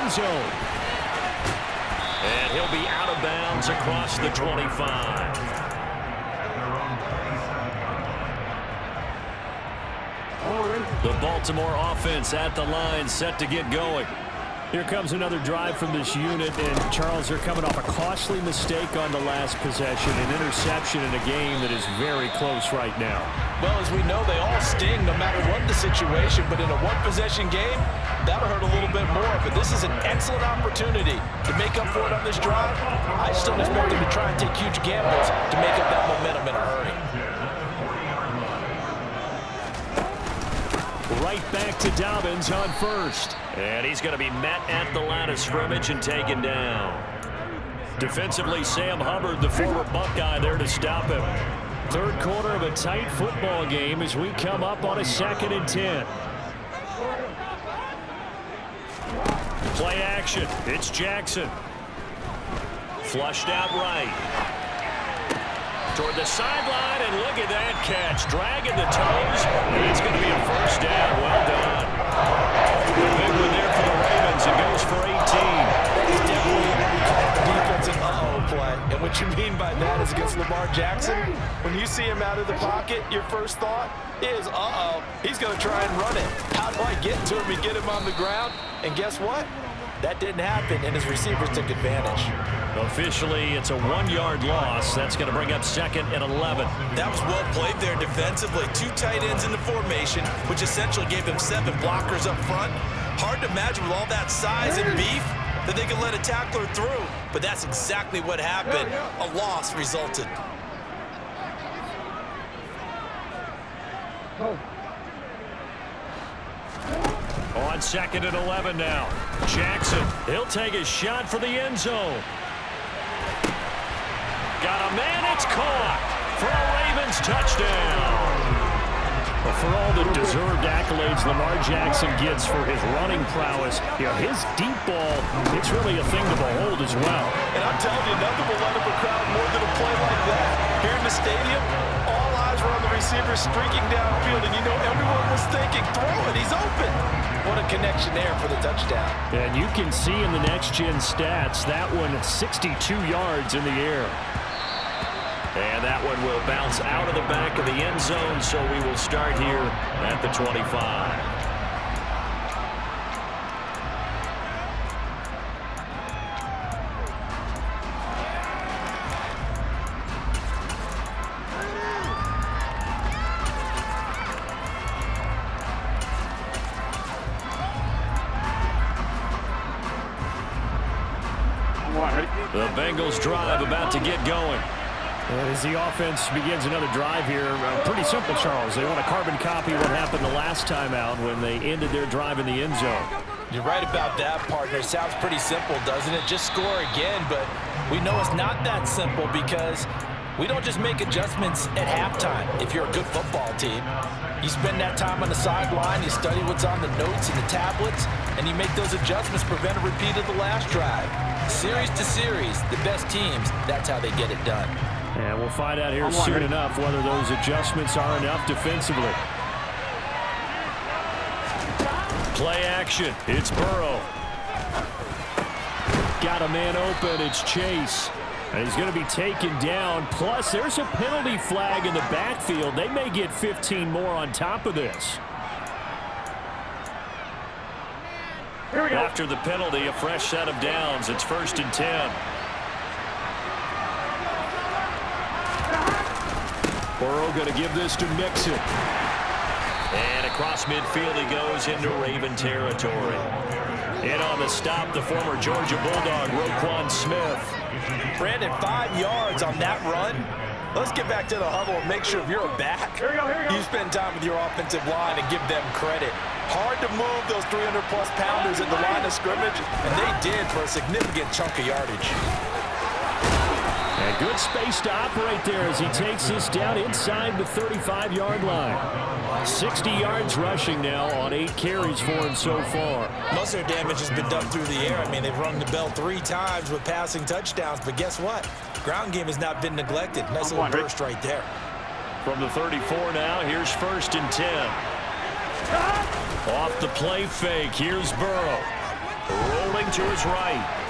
end zone. And he'll be out of bounds across the 25. The Baltimore offense at the line, set to get going. Here comes another drive from this unit, and Charles, they're coming off a costly mistake on the last possession, an interception in a game that is very close right now. Well, as we know, they all sting no matter what the situation, but in a one-possession game, that'll hurt a little bit more. But this is an excellent opportunity to make up for it on this drive. I just don't expect them to try and take huge gambles to make up that momentum in a hurry. Right back to Dobbins on first. And he's going to be met at the line of scrimmage and taken down. Defensively, Sam Hubbard, the former Buckeye, there to stop him. Third quarter of a tight football game as we come up on a 2nd and 10. Play action. It's Jackson. Flushed out right. Toward the sideline, and look at that catch. Dragging the toes, and it's going to be a first down. Well done. The big one there for the Ravens. It goes for 18. It's definitely what we call the defensive uh-oh play. And what you mean by that is against Lamar Jackson, when you see him out of the pocket, your first thought is, uh-oh, he's going to try and run it. How do I get to him and get him on the ground? And guess what? That didn't happen, and his receivers took advantage. Officially, it's a 1-yard loss. That's going to bring up 2nd and 11. That was well played there defensively. 2 tight ends in the formation, which essentially gave them 7 blockers up front. Hard to imagine with all that size and beef that they could let a tackler through. But that's exactly what happened. A loss resulted. On 2nd and 11 now. Jackson, he'll take a shot for the end zone. Got a man, it's caught for a Ravens touchdown. Well, for all the deserved accolades Lamar Jackson gets for his running prowess, his deep ball, it's really a thing to behold as well. And I'm telling you, nothing will let up a crowd more than a play like that. Here in the stadium, all eyes were on the receiver streaking downfield, and you know everyone was thinking, throw it, he's open. What a connection there for the touchdown. And you can see in the next-gen stats, that one 62 yards in the air. And that one will bounce out of the back of the end zone, so we will start here at the 25. The Bengals drive about to get going. As the offense begins another drive here, pretty simple, Charles. They want to carbon copy what happened the last time out when they ended their drive in the end zone. You're right about that, partner. Sounds pretty simple, doesn't it? Just score again, but we know it's not that simple because we don't just make adjustments at halftime. If you're a good football team, you spend that time on the sideline, you study what's on the notes and the tablets, and you make those adjustments, prevent a repeat of the last drive. Series to series, the best teams, that's how they get it done. And we'll find out here soon enough whether those adjustments are enough defensively. Play action. It's Burrow. Got a man open. It's Chase. And he's going to be taken down. Plus, there's a penalty flag in the backfield. They may get 15 more on top of this. Here we go. After the penalty, a fresh set of downs. It's 1st and 10. Burrow going to give this to Mixon. And across midfield he goes into Raven territory. In on the stop, the former Georgia Bulldog, Roquan Smith. Brandon, 5 yards on that run. Let's get back to the huddle and make sure if you're a back, you spend time with your offensive line and give them credit. Hard to move those 300-plus pounders at the line of scrimmage, and they did for a significant chunk of yardage. And good space to operate there as he takes this down inside the 35-yard line. 60 yards rushing now on 8 carries for him so far. Most of their damage has been done through the air. I mean, they've rung the bell 3 times with passing touchdowns, but guess what? Ground game has not been neglected. Nice little burst right there. From the 34 now, here's 1st and 10. Off the play fake, here's Burrow. Rolling looking to his right.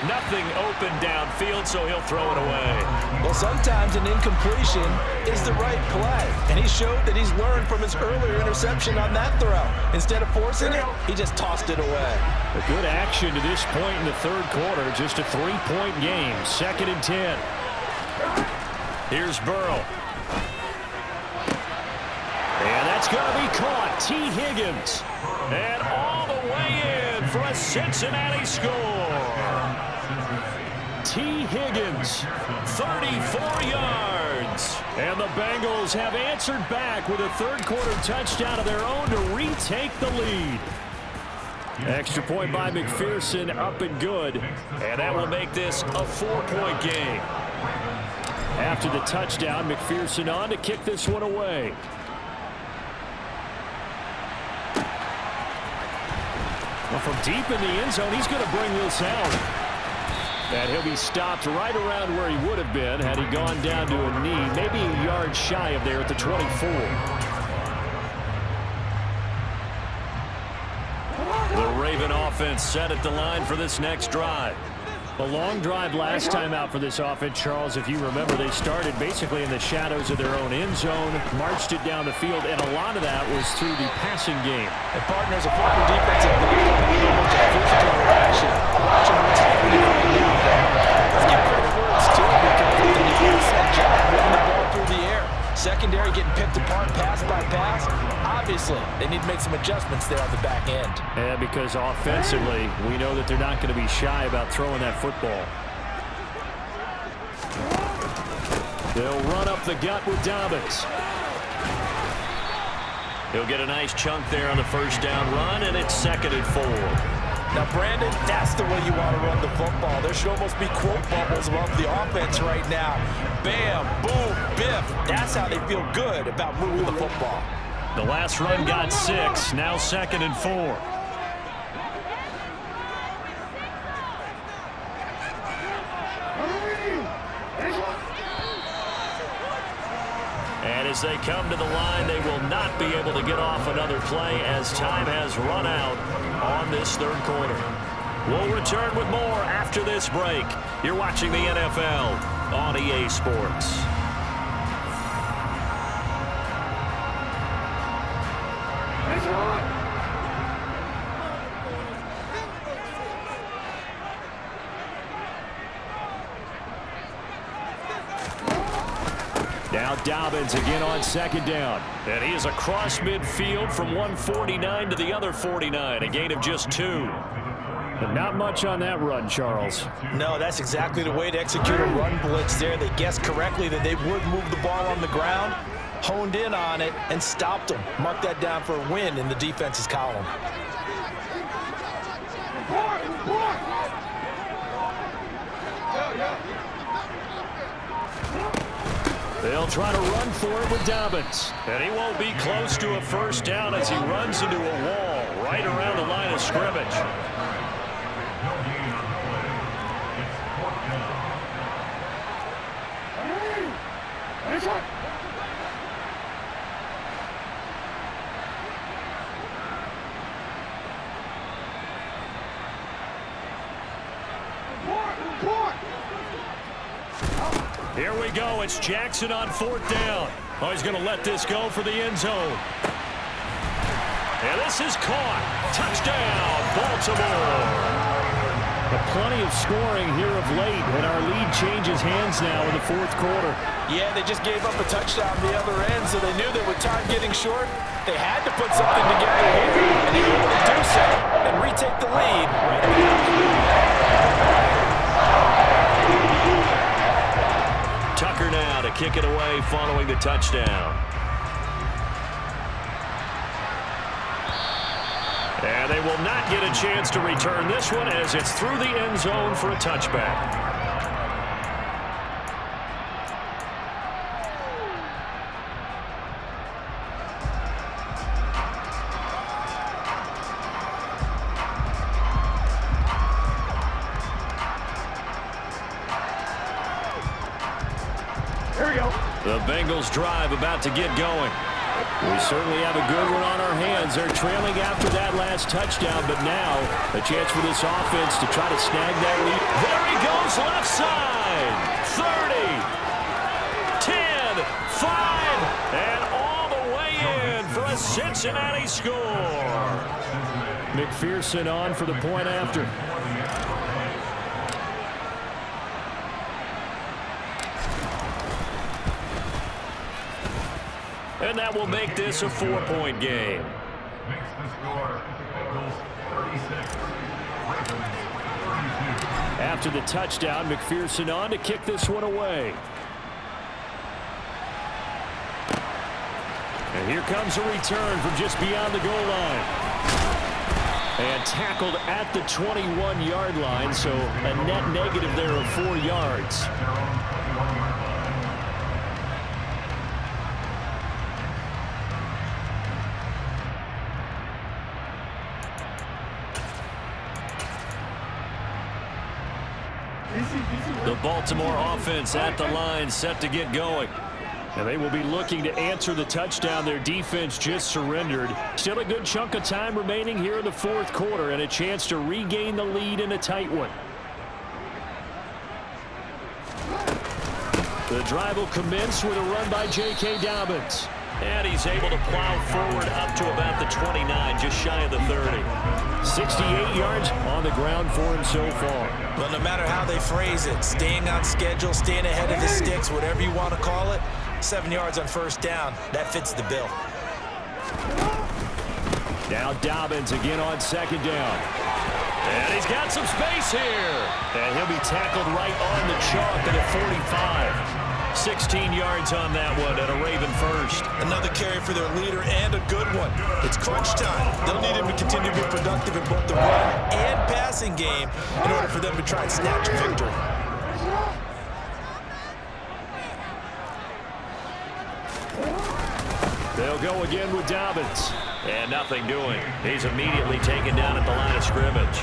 Nothing open downfield, so he'll throw it away. Well, sometimes an incompletion is the right play, and he showed that he's learned from his earlier interception on that throw. Instead of forcing it, he just tossed it away. A good action to this point in the third quarter. Just a 3-point game. 2nd and 10. Here's Burrow. And that's going to be caught. T. Higgins. And all the way in for a Cincinnati score. T. Higgins, 34 yards. And the Bengals have answered back with a third-quarter touchdown of their own to retake the lead. Extra point by McPherson, up and good. And that will make this a 4-point game. After the touchdown, McPherson on to kick this one away. Well, from deep in the end zone, he's going to bring this out. And he'll be stopped right around where he would have been had he gone down to a knee, maybe a yard shy of there at the 24. The Raven offense set at the line for this next drive. A long drive last time out for this offense, Charles. If you remember, they started basically in the shadows of their own end zone, marched it down the field, and a lot of that was through the passing game. And partners, a former defensive back, physical action. Watching what's happening right now. Let's give credit where it's due because they did an excellent job moving the ball through the air. Secondary getting picked apart pass by pass. Obviously, they need to make some adjustments there on the back end. Yeah, because offensively, we know that they're not going to be shy about throwing that football. They'll run up the gut with Dobbins. He'll get a nice chunk there on the first down run, and it's 2nd and 4. Now, Brandon, that's the way you want to run the football. There should almost be quote bubbles above the offense right now. Bam, boom, biff. That's how they feel good about moving the football. The last run got 6, now 2nd and 4. And as they come to the line, they will not be able to get off another play as time has run out on this third quarter. We'll return with more after this break. You're watching the NFL on EA Sports. Now Dobbins again on 2nd down. And he is across midfield from 149 to the other 49. A gain of just 2. And not much on that run, Charles. No, that's exactly the way to execute a run blitz there. They guessed correctly that they would move the ball on the ground, honed in on it, and stopped them. Mark that down for a win in the defense's column. They'll try to run for it with Dobbins. And he won't be close to a first down as he runs into a wall right around the line of scrimmage. Here we go. It's Jackson on 4th down. Oh, he's going to let this go for the end zone. And this is caught. Touchdown, Baltimore. Plenty of scoring here of late, and our lead changes hands now in the 4th quarter. Yeah, they just gave up a touchdown the other end, so they knew that with time getting short, they had to put something together here, and they were able to do so and retake the lead right now. Tucker now to kick it away following the touchdown. And they will not get a chance to return this one as it's through the end zone for a touchback. Here we go. The Bengals drive about to get going. We certainly have a good one on our hands. They're trailing after that last touchdown, but now a chance for this offense to try to snag that lead. There he goes, left side. 30, 10, 5, and all the way in for a Cincinnati score. McPherson on for the point after. And that will make this a 4-point game. After the touchdown, McPherson on to kick this one away. And here comes a return from just beyond the goal line. And tackled at the 21-yard line, so a net negative there of 4 yards. The Baltimore offense at the line, set to get going. And they will be looking to answer the touchdown their defense just surrendered. Still a good chunk of time remaining here in the fourth quarter and a chance to regain the lead in a tight one. The drive will commence with a run by J.K. Dobbins. And he's able to plow forward up to about the 29, just shy of the 30. 68 yards on the ground for him so far. But no matter how they phrase it, staying on schedule, staying ahead of the sticks, whatever you want to call it, 7 yards on first down, that fits the bill. Now Dobbins again on second down. And he's got some space here. And he'll be tackled right on the chalk at the 45. 16 yards on that one and a Raven first. Another carry for their leader and a good one. It's crunch time. They'll need him to continue to be productive in both the run and passing game in order for them to try and snatch a victory. They'll go again with Dobbins. And nothing doing. He's immediately taken down at the line of scrimmage.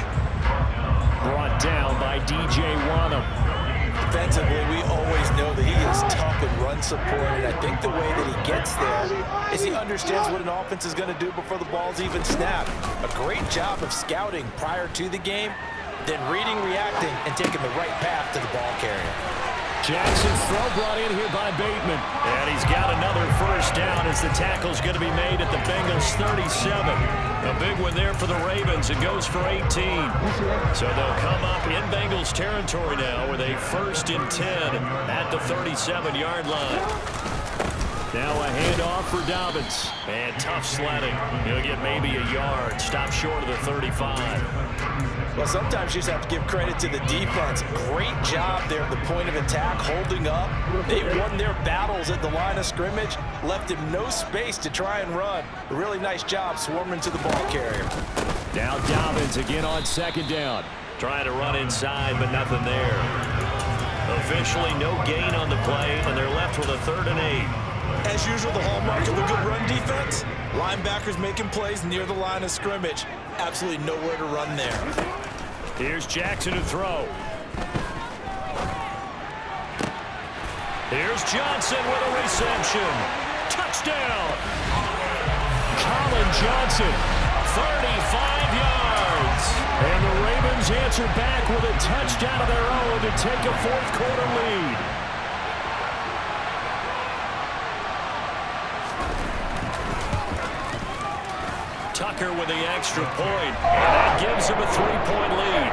Brought down by D.J. Wanham. Defensively, we always know that he is tough in run support, and I think the way that he gets there is he understands what an offense is going to do before the ball's even snapped. A great job of scouting prior to the game, then reading, reacting, and taking the right path to the ball carrier. Jackson's throw brought in here by Bateman. And he's got another first down as the tackle's going to be made at the Bengals 37. A big one there for the Ravens. It goes for 18. So they'll come up in Bengals territory now with a 1st and 10 at the 37-yard line. Now a handoff for Dobbins. And tough sledding. He'll get maybe a yard. Stop short of the 35. Well, sometimes you just have to give credit to the defense. Great job there at the point of attack, holding up. They won their battles at the line of scrimmage, left him no space to try and run. A really nice job swarming to the ball carrier. Now Dobbins again on second down. Trying to run inside, but nothing there. Officially no gain on the play, and they're left with a 3rd and 8. As usual, the hallmark of a good run defense, linebackers making plays near the line of scrimmage. Absolutely nowhere to run there. Here's Jackson to throw. Here's Johnson with a reception. Touchdown! Colin Johnson, 35 yards. And the Ravens answer back with a touchdown of their own to take a fourth quarter lead. Tucker with the extra point, and that gives him a 3-point lead.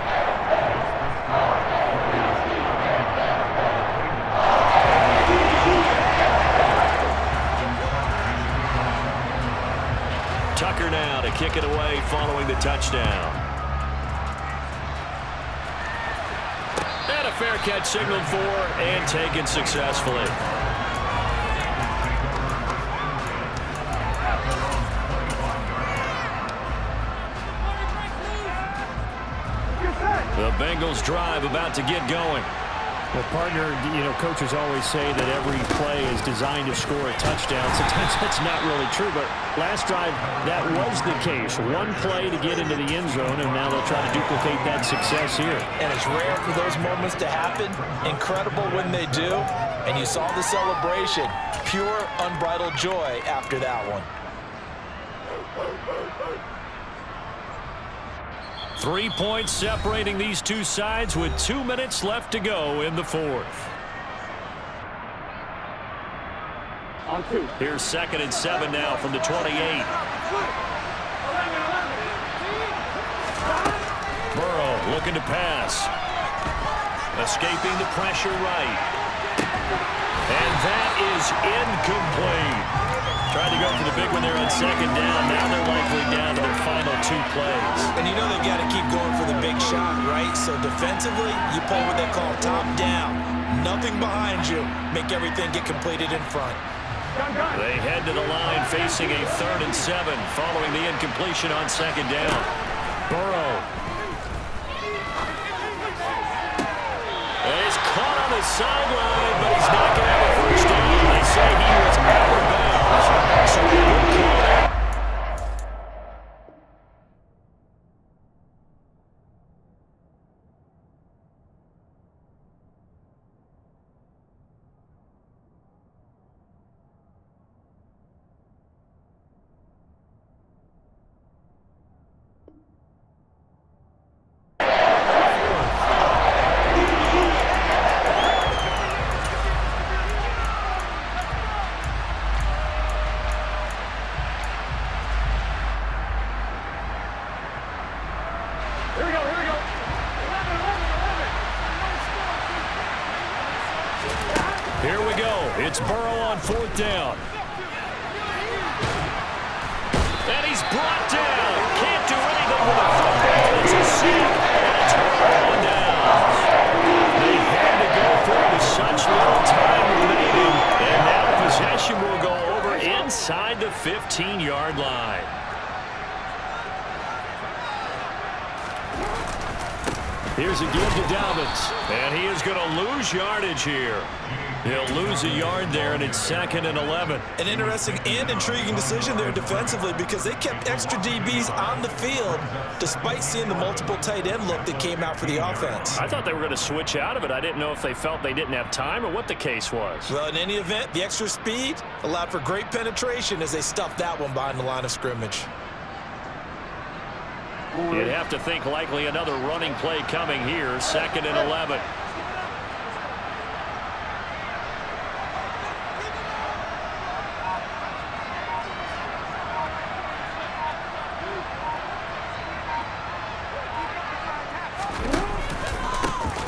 Tucker now to kick it away following the touchdown. And a fair catch signaled for and taken successfully. The Bengals drive about to get going. Well, partner, coaches always say that every play is designed to score a touchdown. Sometimes that's not really true, but last drive, that was the case. One play to get into the end zone, and now they'll try to duplicate that success here. And it's rare for those moments to happen. Incredible when they do. And you saw the celebration. Pure, unbridled joy after that one. 3 points separating these two sides with 2 minutes left to go in the fourth. On 2. Here's 2nd and 7 now from the 28. Burrow looking to pass. Escaping the pressure right. And that is incomplete. Tried to go for the big one there on 2nd down. Now they're likely down to their final 2 plays. And you know they've got to keep going for the big shot, right? So defensively, you play what they call top down. Nothing behind you. Make everything get completed in front. They head to the line facing a 3rd and 7 following the incompletion on 2nd down. Burrow. He's caught on the sideline, but he's not going to have a first down. They say he was out of bounds. So a good call there. Here we go. 11, 11, 11. Here we go. It's Burrow on 4th down. And he's brought down. Can't do anything with the football. It's a sack. And it's on down. They had to go for it with such little time remaining. And now possession will go over inside the 15-yard line. Here's a give to Dobbins. And he is going to lose yardage here. He'll lose a yard there, and it's 2nd and 11. An interesting and intriguing decision there defensively because they kept extra DBs on the field despite seeing the multiple tight end look that came out for the offense. I thought they were going to switch out of it. I didn't know if they felt they didn't have time or what the case was. Well, in any event, the extra speed allowed for great penetration as they stuffed that one behind the line of scrimmage. You'd have to think likely another running play coming here, 2nd and 11.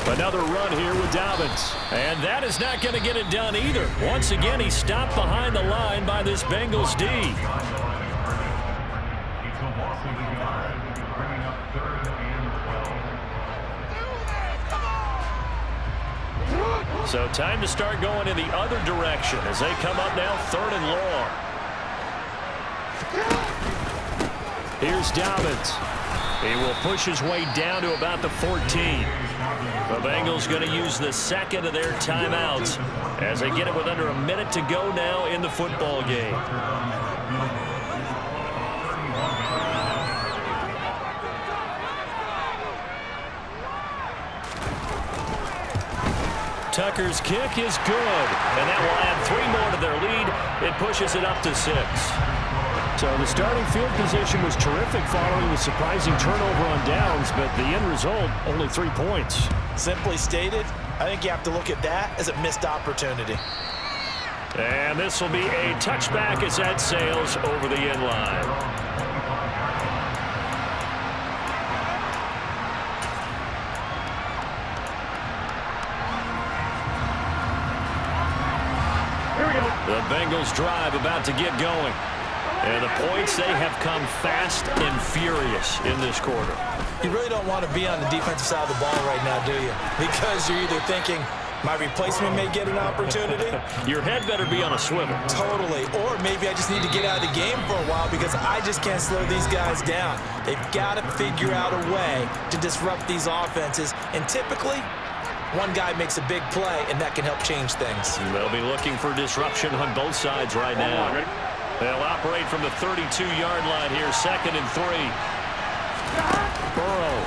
Another run here with Dobbins. And that is not going to get it done either. Once again, he's stopped behind the line by this Bengals D. So time to start going in the other direction as they come up now 3rd and long. Here's Dobbins. He will push his way down to about the 14. The Bengals going to use the 2nd of their timeouts as they get it with under a minute to go now in the football game. Tucker's kick is good, and that will add 3 more to their lead. It pushes it up to 6. So the starting field position was terrific following the surprising turnover on downs, but the end result, only 3 points. Simply stated, I think you have to look at that as a missed opportunity. And this will be a touchback as that sails over the end line. The Bengals drive about to get going. And the points, they have come fast and furious in this quarter. You really don't want to be on the defensive side of the ball right now, do you? Because you're either thinking, my replacement may get an opportunity. Your head better be on a swivel. Totally. Or maybe I just need to get out of the game for a while because I just can't slow these guys down. They've got to figure out a way to disrupt these offenses. And typically, one guy makes a big play, and that can help change things. They'll be looking for disruption on both sides right now. They'll operate from the 32-yard line here, 2nd and 3. Burrow.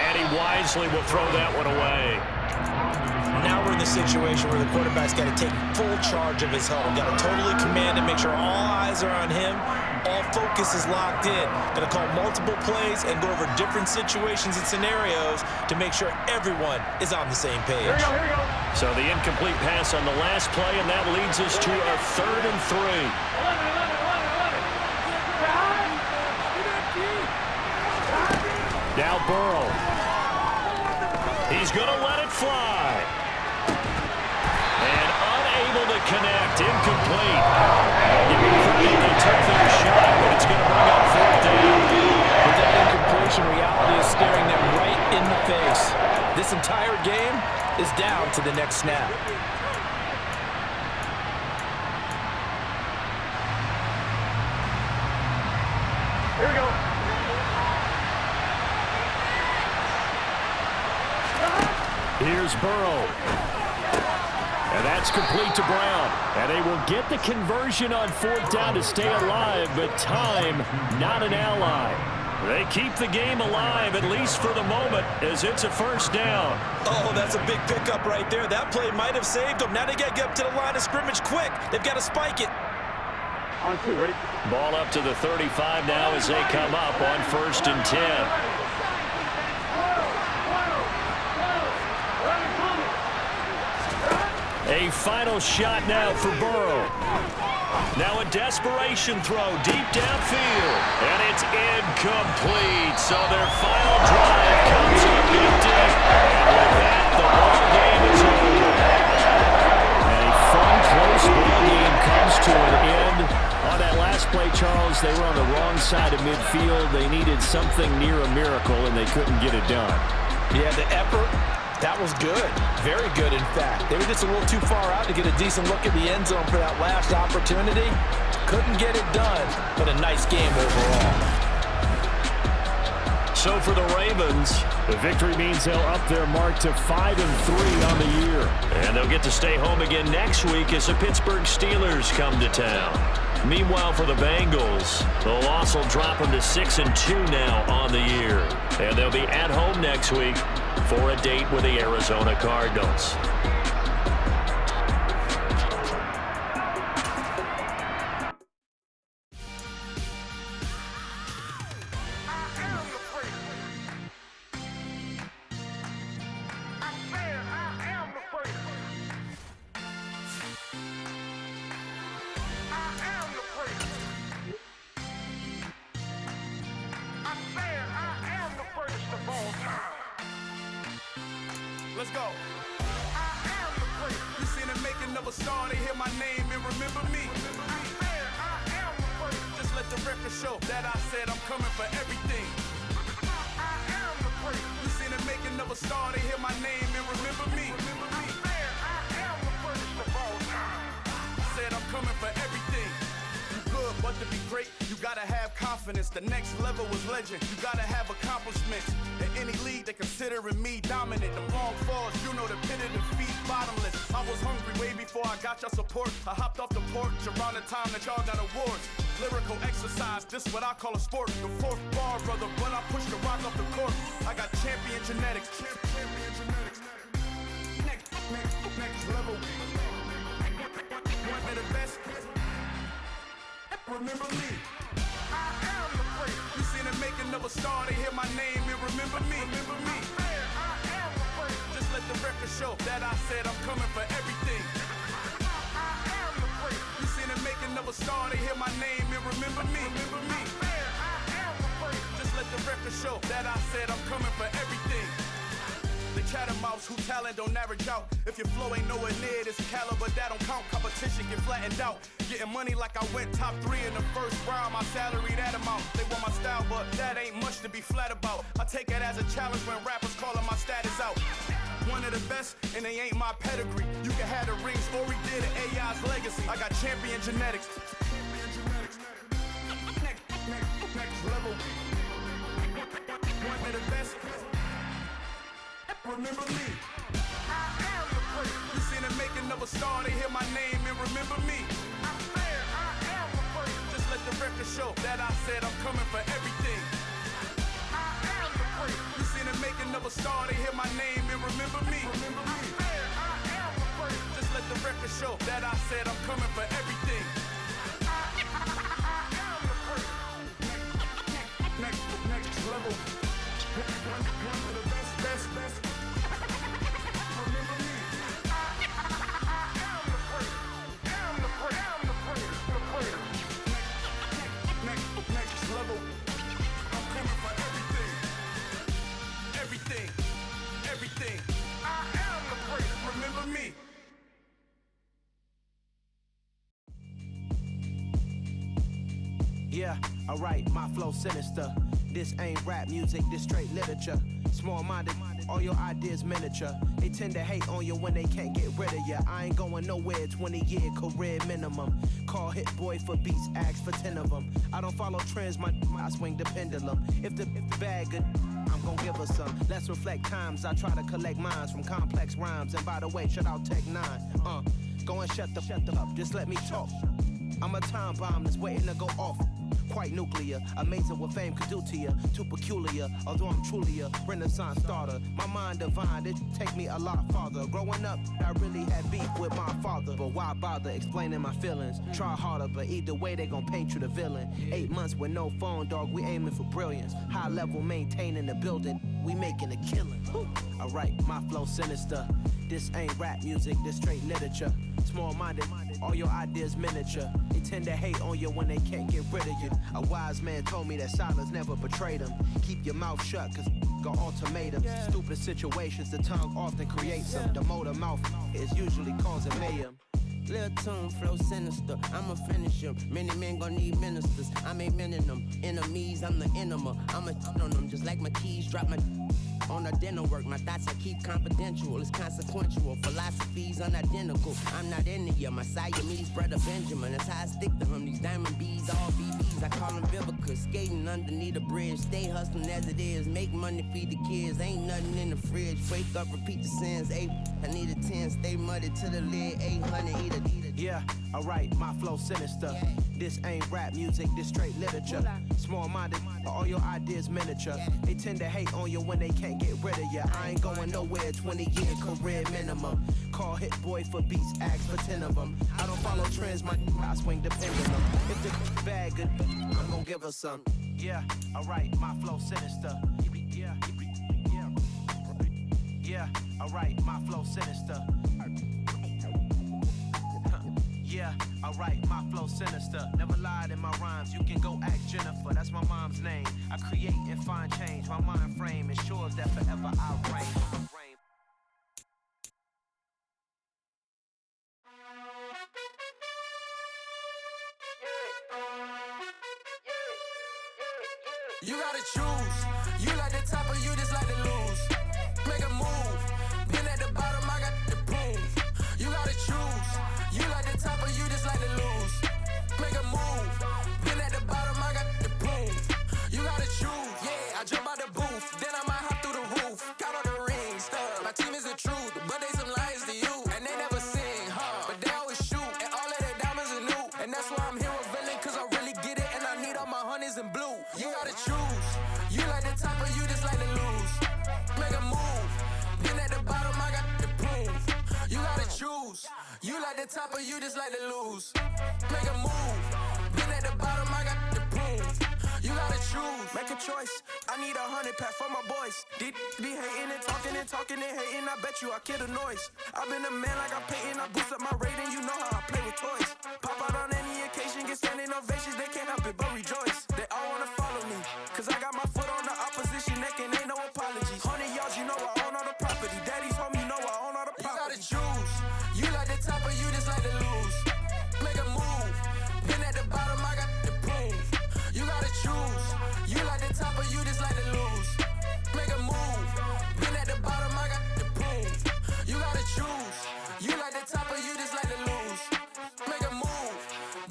And he wisely will throw that one away. Now we're in the situation where the quarterback's got to take full charge of his huddle. Got to totally command and make sure all eyes are on him. All focus is locked in. Going to call multiple plays and go over different situations and scenarios to make sure everyone is on the same page. Here we go. So the incomplete pass on the last play, and that leads us to a 3rd and 3. Now Burrow. He's going to let it fly. And unable to connect. Incomplete. Give me credit, they took their shot, but it's going to bring up 4th down. With that incompletion, reality is staring them right in the face. This entire game is down to the next snap. Here we go. Here's Burrow. And that's complete to Brown. And they will get the conversion on 4th down to stay alive, but time, not an ally. They keep the game alive, at least for the moment, as it's a 1st down. Oh, that's a big pickup right there. That play might have saved them. Now they got to get up to the line of scrimmage quick. They've got to spike it. On 2, ready? Ball up to the 35 now as they come up on 1st and 10. A final shot now for Burrow. Now a desperation throw deep downfield. And it's incomplete. So their final drive comes up empty. And with that, the ball game is over. And a fun, close ball game comes to an end. On that last play, Charles, they were on the wrong side of midfield. They needed something near a miracle, and they couldn't get it done. Yeah, the effort, that was good. Very good, in fact. They were just a little too far out to get a decent look at the end zone for that last opportunity. Couldn't get it done, but a nice game overall. So for the Ravens, the victory means they'll up their mark to 5-3 on the year. And they'll get to stay home again next week as the Pittsburgh Steelers come to town. Meanwhile, for the Bengals, the loss will drop them to 6-2 now on the year. And they'll be at home next week for a date with the Arizona Cardinals. Let's go. I am the great. You seen the making of a star, they hear my name and remember me. I am the great. Just let the record show that I said I'm coming for everything. I am the great. You seen the making of a star, they hear my name and remember me. I am the greatest of all time. I said I'm coming for everything. You good, but to be great, you gotta have confidence. The next level was legend. You gotta have accomplishments. In any league, they considering me dominant. The long falls, you know the pit of defeat, bottomless. I was hungry way before I got your support. I hopped off the porch around the time that y'all got awards. Lyrical exercise, this what I call a sport. The 4th bar, brother, when I push the rock off the court. I got champion genetics. Champion genetics. Next level. One of the best. Remember me. I am the great. You seen the making of a star, they hear my name and remember me. Remember me. I am the great. Just let the record show that I said I'm coming for everything. I am the great. You seen the making of a star, they hear my name and remember me. Remember me. I am the great. Just let the record show that I said I'm coming for everything. The chattermouths who talent don't average out. If your flow ain't nowhere near this caliber, that don't count. Competition get flattened out. Getting money like I went top 3 in the first round. My salary that amount. They want my style, but that ain't much to be flat about. I take it as a challenge when rappers calling my status out. One of the best, and they ain't my pedigree. You can have the rings, or we did it, AI's legacy. I got champion genetics. Next level. One of the best. Remember me. I am the great. You seen the making of a star, they hear my name and remember me. I am the great. Just let the record show that I said I'm coming for everything. I am the great. You seen the making of a star, said I'm coming for everything. I am the greatest. Next level. One of the best. Remember me. I am the greatest. The greatest. Next level. I'm coming for everything. I am the greatest. Remember me. Yeah, alright, my flow sinister. This ain't rap music, this straight literature. Small-minded, all your ideas miniature. They tend to hate on you when they can't get rid of you. I ain't going nowhere, 20-year career minimum. Call Hit Boy for beats, ask for 10 of them. I don't follow trends, I swing the pendulum. If the bag good, I'm gon' give her some. Let's reflect times, I try to collect minds from complex rhymes. And by the way, shout out Tech 9. Go and shut the up, just let me talk. I'm a time bomb that's waiting to go off. Quite nuclear, amazing what fame could do to you. Too peculiar, although I'm truly a renaissance starter. My mind divine, it take me a lot farther. Growing up, I really had beef with my father. But why bother explaining my feelings? Try harder, but either way they gon' paint you the villain. 8 months with no phone, dog, we aiming for brilliance. High level maintaining the building, we making a killing. Alright, my flow sinister. This ain't rap music, this straight literature. Small-minded, all your ideas miniature. They tend to hate on you when they can't get rid of you. A wise man told me that silence never betrayed him. Keep your mouth shut, cause got ultimatums. Stupid situations, the tongue often creates them. The motor mouth is usually causing mayhem. Lil' tune, flow sinister, I'ma finish him. Many men gon' need ministers, I'm ain't mending them. Enemies, I'm the enema, I'ma on them. Just like my keys, drop my on the dinner work. My thoughts I keep confidential, it's consequential. Philosophies unidentical, I'm not into you. My Siamese brother Benjamin, that's how I stick to him. These diamond bees, all BBs, I call them Vivica. Skating underneath the bridge, stay hustling as it is. Make money, feed the kids, ain't nothing in the fridge. Wake up, repeat the sins, I need a 10, stay muddy to the lid, 800, eat it. Yeah, alright, my flow sinister. This ain't rap music, this straight literature. Small-minded, all your ideas miniature. They tend to hate on you when they can't get rid of you. I ain't going nowhere, 20-year career minimum. Call Hit Boy for beats, ask for 10 of them. I don't follow trends, I swing the pendulum. If the bag good, I'm gon' give her some. Yeah, alright, my flow sinister. Yeah, alright, my flow sinister. Yeah, alright, my flow sinister. Never lied in my rhymes, you can go ask Jennifer. That's my mom's name. I create and find change. My mind frame ensures that forever I reign. You gotta choose. You like the top or you just like to lose. Make a move. Been at the bottom, I got the proof. You gotta choose. You like the top or you just like to lose. Make a move. Been at the bottom, I got the proof. You gotta choose. Yeah, I jump out the booth, then I might hop through the roof. Got all the rings, my team is the truth, but they some liars to you. And they never sing, but they always shoot. And all of their diamonds are new. And that's why I'm here villain, cause I really get it. And I need all my honeys in blue. You gotta choose. You like the top or you just like to lose. Make a move. Been at the bottom, I got the proof. You gotta choose. You like the top or you just like to lose. Make a move. Been at the bottom, I got the proof. You gotta choose. Make a choice. I need 100 pack for my boys. Be hating and talking and hating. I bet you I kill the noise. I've been a man like I'm Peyton. I boost up my rating. You know how I play with toys. Pop out on any occasion, get standing ovations. They can't help it but rejoice. They all wanna follow me, cause I got my foot on the opposition neck and ain't no apologies. 100 yards, you know I own all the property. Daddy's home, you know I own all the property. You gotta choose. You like the top or you just like to lose. Make a move. Been at the bottom, I got the proof. You gotta choose. You like the top or you just like to lose. Make a move. Been at the bottom, I got the proof. You gotta choose. You like the top or you just like to lose. Make a move.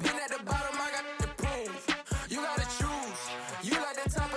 Been at the bottom, I got the proof. You gotta choose. You like the top